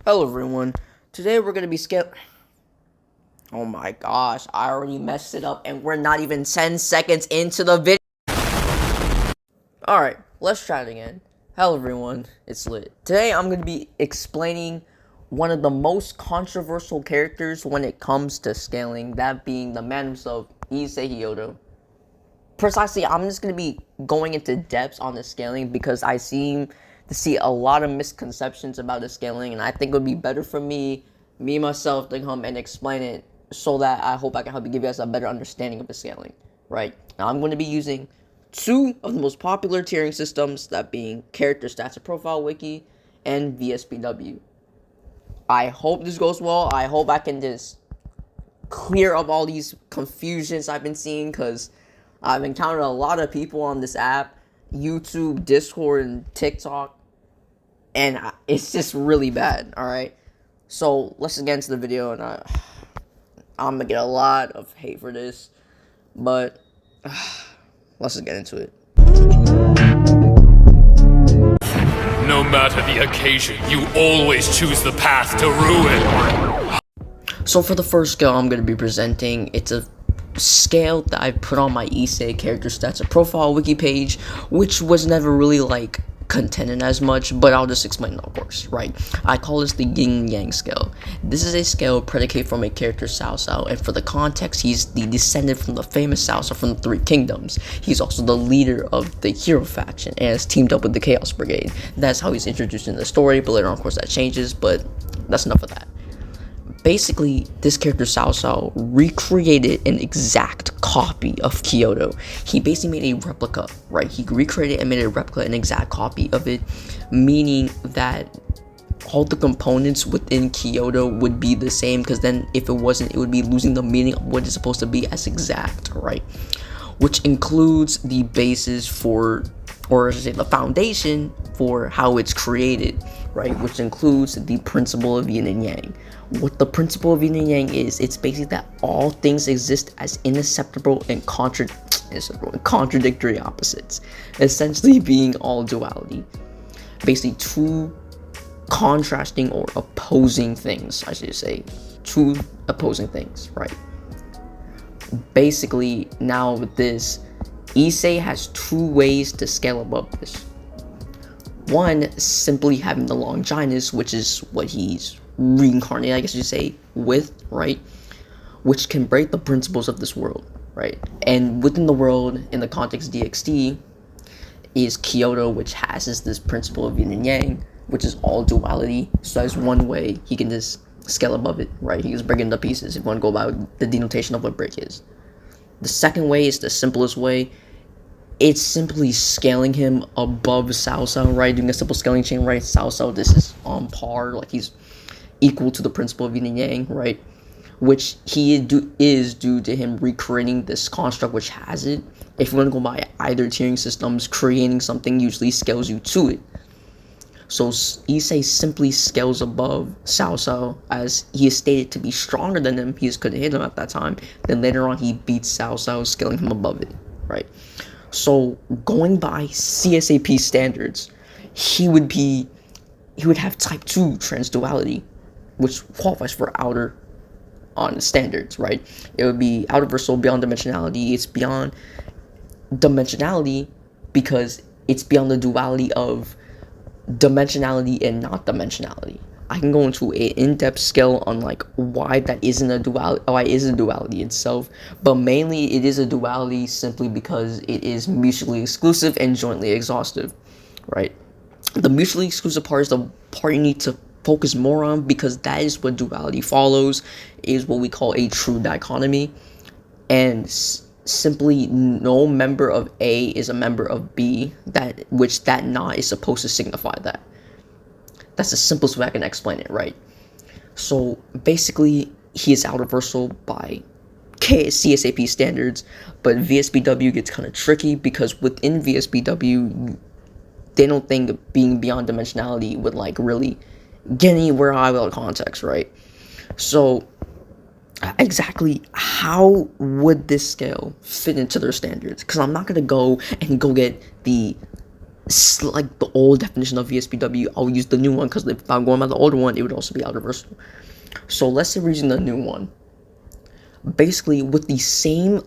Hello everyone. Today we're gonna be Oh my gosh, I already messed it up and we're not even 10 seconds into the video. Alright, let's try it again. Hello everyone, it's Lit. Today I'm gonna be explaining one of the most controversial characters when it comes to scaling, that being the man himself, Issei Hyoudou. Precisely, I'm just going to be going into depth on the scaling because I seem to see a lot of misconceptions about the scaling, and I think it would be better for me myself, to come and explain it so that I hope I can help you give you guys a better understanding of the scaling, right? Now, I'm going to be using two of the most popular tiering systems, that being Character Stats and Profile Wiki and VSPW. I hope this goes well. I hope I can just clear up all these confusions I've been seeing, because I've encountered a lot of people on this app, YouTube, Discord, and TikTok, and it's just really bad. All right, so let's just get into the video, and I'm gonna get a lot of hate for this, but let's just get into it. No matter the occasion, you always choose the path to ruin. So for the first skill I'm going to be presenting, it's a scale that I put on my Issei character stats and profile wiki page, which was never really like contended as much, but I'll just explain it, of course, right? I call this the yin yang scale. This is a scale predicated from a character Cao Cao, and for the context, he's the descendant from the famous Cao Cao from the Three Kingdoms. He's also the leader of the hero faction and has teamed up with the Chaos Brigade. That's how he's introduced in the story, but later on, of course, that changes, but that's enough of that. Basically, this character Cao Cao recreated an exact copy of Hyoudou. He basically made a replica, right? He recreated and made a replica, an exact copy of it, meaning that all the components within Hyoudou would be the same, because then if it wasn't, it would be losing the meaning of what it's supposed to be as exact, right? Which includes the basis for, or I should say the foundation for how it's created, right? Which includes the principle of yin and yang. What the principle of yin and yang is, it's basically that all things exist as inseparable and contradictory opposites, essentially being all duality. Basically two contrasting or opposing things, I should say. Two opposing things, right? Basically, now with this, Issei has two ways to scale above this. One, simply having the Longinus, which is what he's reincarnated, I guess you say, with, right? Which can break the principles of this world, right? And within the world, in the context DxD, is Hyoudou, which has this principle of yin and yang, which is all duality. So that's one way he can just scale above it, right? He can break it into pieces if you want to go about the denotation of what break is. The second way is the simplest way. It's simply scaling him above Cao Cao, right? Doing a simple scaling chain, right? Cao Cao, this is on par, like he's equal to the principle of yin and yang, right? Which is due to him recreating this construct which has it. If you want to go by either tiering systems, creating something usually scales you to it. So Issei simply scales above Cao Cao, as he is stated to be stronger than him. He just couldn't hit him at that time. Then later on he beats Cao Cao, scaling him above it, right? So going by CSAP standards, he would have type 2 transduality, which qualifies for outer on standards, right? It would be outer versal, beyond dimensionality. It's beyond dimensionality because it's beyond the duality of dimensionality and not dimensionality. I can go into an in-depth scale on like why that isn't a duality, why it is a duality itself, but mainly it is a duality simply because it is mutually exclusive and jointly exhaustive, right? The mutually exclusive part is the part you need to focus more on, because that is what duality follows, is what we call a true dichotomy, and simply no member of A is a member of B, which that not is supposed to signify that. That's the simplest way I can explain it, right? So basically, he is outer versal by CSAP standards, but VSPW gets kind of tricky because within VSPW, they don't think being beyond dimensionality would like really get anywhere out of context, right? So exactly how would this scale fit into their standards? Because I'm not going to go get the like the old definition of VSPW, I'll use the new one, because if I'm going by the older one, it would also be outer versatile. So let's say we're using the new one. Basically, with the same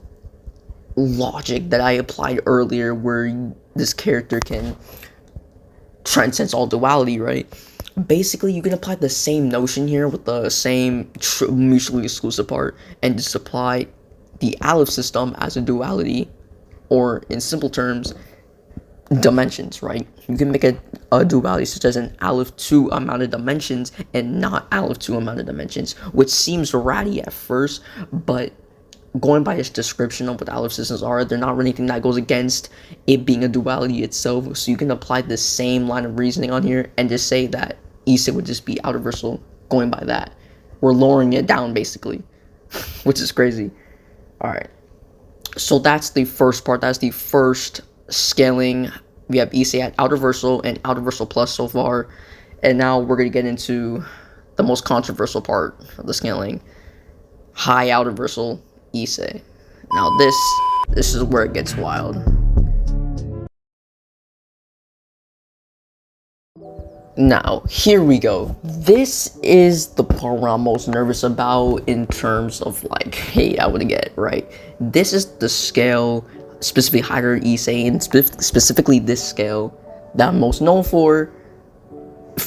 logic that I applied earlier, where this character can transcend all duality, right? Basically, you can apply the same notion here with the same mutually exclusive part, and just apply the Aleph system as a duality, or in simple terms, dimensions, right? You can make a duality such as an Aleph 2 amount of dimensions and not Aleph 2 amount of dimensions, which seems ratty at first, but going by its description of what Aleph systems are, they're not really anything that goes against it being a duality itself. So you can apply the same line of reasoning on here and just say that Issei would just be outer versatile going by that. We're lowering it down basically, which is crazy. Alright, so that's the first part. That's the first scaling. We have Issei at outer versatile and outer versatile plus so far, and now we're going to get into the most controversial part of the scaling: high outer versatile Issei. Now this is where it gets wild. Now, here we go. This is the part where I'm most nervous about in terms of like, hey, I would get, right? This is the scale, specifically higher Issei, and specifically this scale that I'm most known for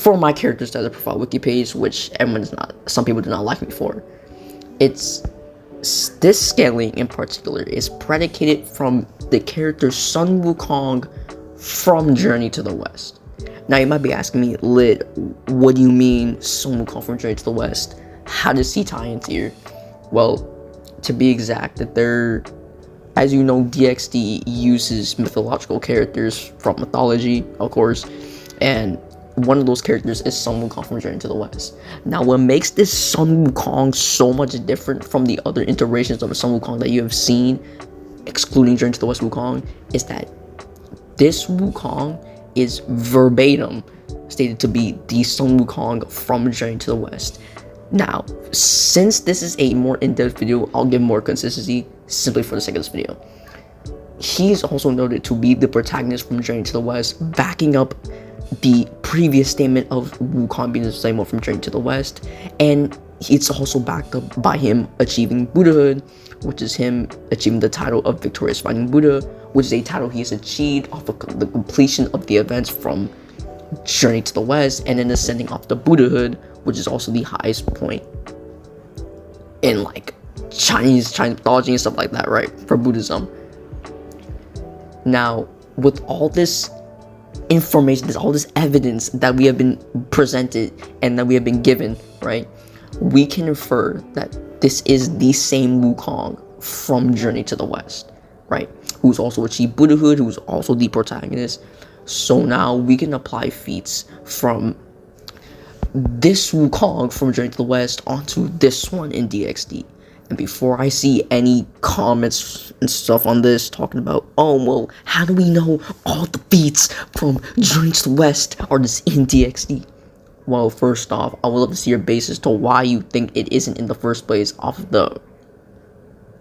my characters as a profile wiki page, which some people do not like me for. This scaling in particular is predicated from the character Sun Wukong from Journey to the West. Now you might be asking me, Lit, what do you mean Sun Wukong from Journey to the West? How does he tie into here? Well, to be exact, that as you know, DxD uses mythological characters from mythology, of course, and one of those characters is Sun Wukong from Journey to the West. Now, what makes this Sun Wukong so much different from the other iterations of Sun Wukong that you have seen, excluding Journey to the West Wukong, is that this Wukong is verbatim stated to be the Sun Wukong from Journey to the West. Now, since this is a more in-depth video, I'll give more consistency simply for the sake of this video. He's also noted to be the protagonist from Journey to the West, backing up the previous statement of Wukong being the same one from Journey to the West, and it's also backed up by him achieving Buddhahood, which is him achieving the title of Victorious Fighting Buddha, which is a title he has achieved off of the completion of the events from Journey to the West, and then ascending off to Buddhahood, which is also the highest point in like Chinese mythology and stuff like that, right, for Buddhism. Now, with all this information, there's all this evidence that we have been presented and that we have been given, right, we can infer that this is the same Wukong from Journey to the West, right, who's also achieved Buddhahood, who's also the protagonist. So now we can apply feats from this Wukong from Journey to the West onto this one in DxD. And before I see any comments and stuff on this talking about, oh, well, how do we know all the feats from Journey to the West are just in DxD? Well, first off, I would love to see your basis to why you think it isn't in the first place off of the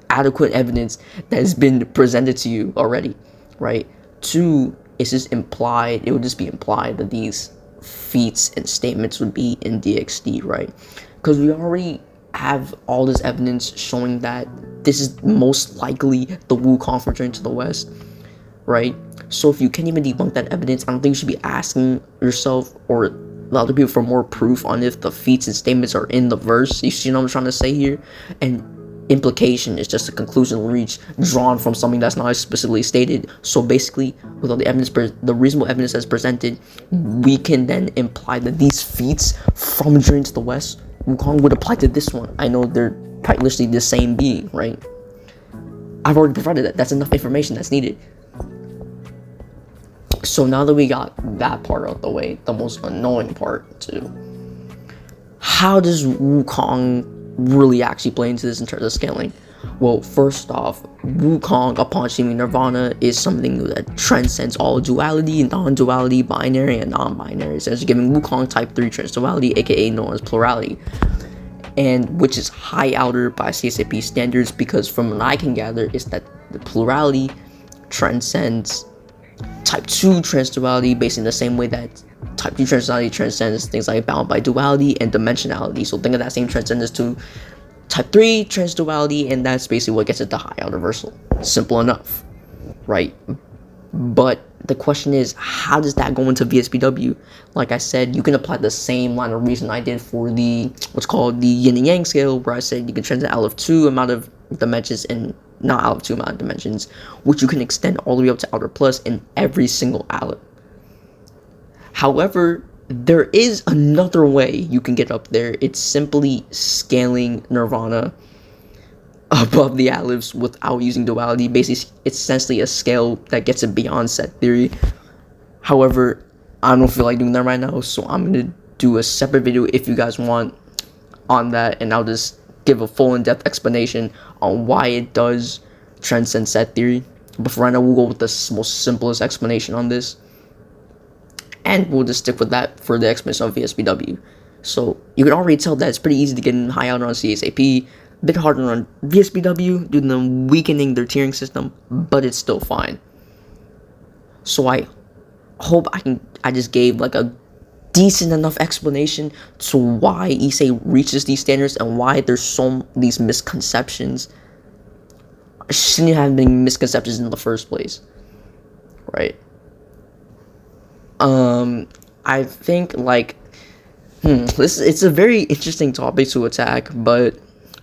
adequate evidence that has been presented to you already, right? Two, it's just implied, it would just be implied that these feats and statements would be in DxD, right? Because we already have all this evidence showing that this is most likely the Wukong from Journey to the West, right? So if you can't even debunk that evidence, I don't think you should be asking yourself or the other people for more proof on if the feats and statements are in the verse. You see what I'm trying to say here? And implication is just a conclusion reached drawn from something that's not specifically stated. So basically, with all the evidence, the reasonable evidence that's presented, we can then imply that these feats from Journey to the West Wukong would apply to this one. I know they're quite literally the same being, right? I've already provided that. That's enough information that's needed. So now that we got that part out of the way, the most annoying part too. How does Wukong really actually play into this in terms of scaling? Well, first off, Wukong upon achieving Nirvana is something that transcends all duality, non-duality, binary, and non-binary, essentially giving Wukong type 3 transduality, aka known as plurality, and which is high outer by CSAP standards, because from what I can gather is that the plurality transcends type 2 transduality, basically in the same way that type 2 transduality transcends things like bound by duality and dimensionality. So think of that same transcendence to type 3 transduality, and that's basically what gets it to high universal. Simple enough, right? But the question is, how does that go into VSBW? Like I said, you can apply the same line of reason I did for the what's called the yin and yang scale, where I said you can transcend out of 2 amount of dimensions and not out of 2 amount of dimensions, which you can extend all the way up to outer plus in every single aleph. However, there is another way you can get up there. It's simply scaling nirvana above the alephs without using duality. Basically, it's essentially a scale that gets it beyond set theory. However, I don't feel like doing that right now, so I'm gonna do a separate video if you guys want on that, and I'll just give a full in-depth explanation on why it does transcend set theory. But for right now, we'll go with the most simplest explanation on this, and we'll just stick with that for the explanation of VSBW. So you can already tell that it's pretty easy to get in high honor on CSAP, a bit harder on VSBW due to them weakening their tiering system, but it's still fine. So I hope I just gave like a decent enough explanation to why Issei reaches these standards and why there's these misconceptions. Shouldn't have been misconceptions in the first place, right? I think like it's a very interesting topic to attack, but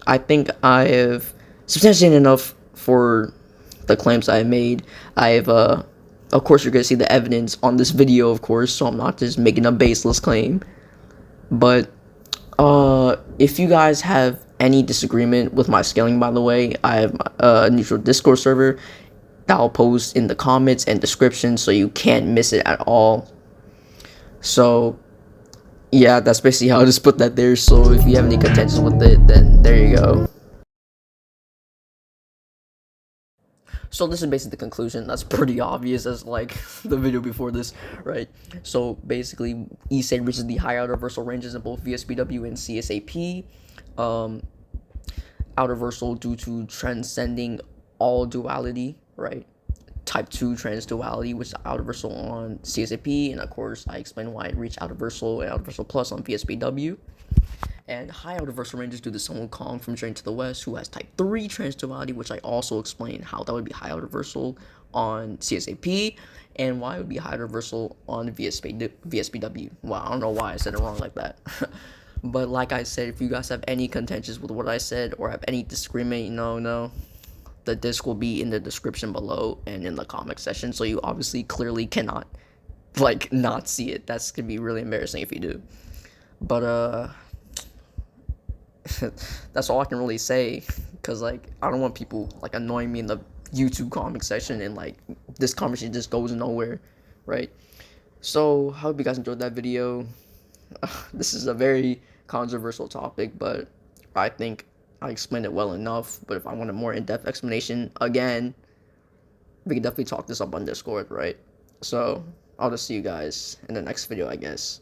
I think I have substantiated enough for the claims I made. Of course, you're gonna see the evidence on this video, of course, so I'm not just making a baseless claim. But if you guys have any disagreement with my scaling, by the way, I have a neutral Discord server that I'll post in the comments and description, so you can't miss it at all. So yeah, that's basically how I just put that there. So if you have any contention with it, then there you go. So this is basically the conclusion. That's pretty obvious as like the video before this, right? So basically, Issei reaches the high outer versal ranges in both VSBW and CSAP. Outer versal due to transcending all duality, right? Type 2 transduality, which is outer versal on CSAP, and of course I explained why it reached outer versal and outer versal plus on VSBW. And high outer versal ranges due to Sun Wukong from Journey to the West, who has type 3 transduality, which I also explained how that would be high outer versal on CSAP, and why it would be high outer versal on VSBW. Wow, I don't know why I said it wrong like that. But like I said, if you guys have any contentions with what I said or have any disagreement, the disc will be in the description below and in the comment section, so you obviously clearly cannot like not see it. That's gonna be really embarrassing if you do. But that's all I can really say, because like I don't want people like annoying me in the YouTube comment section and like this conversation just goes nowhere, right? So I hope you guys enjoyed that video. This is a very controversial topic, but I think I explained it well enough. But if I want a more in-depth explanation, again, we can definitely talk this up on Discord, right? So I'll just see you guys in the next video, I guess.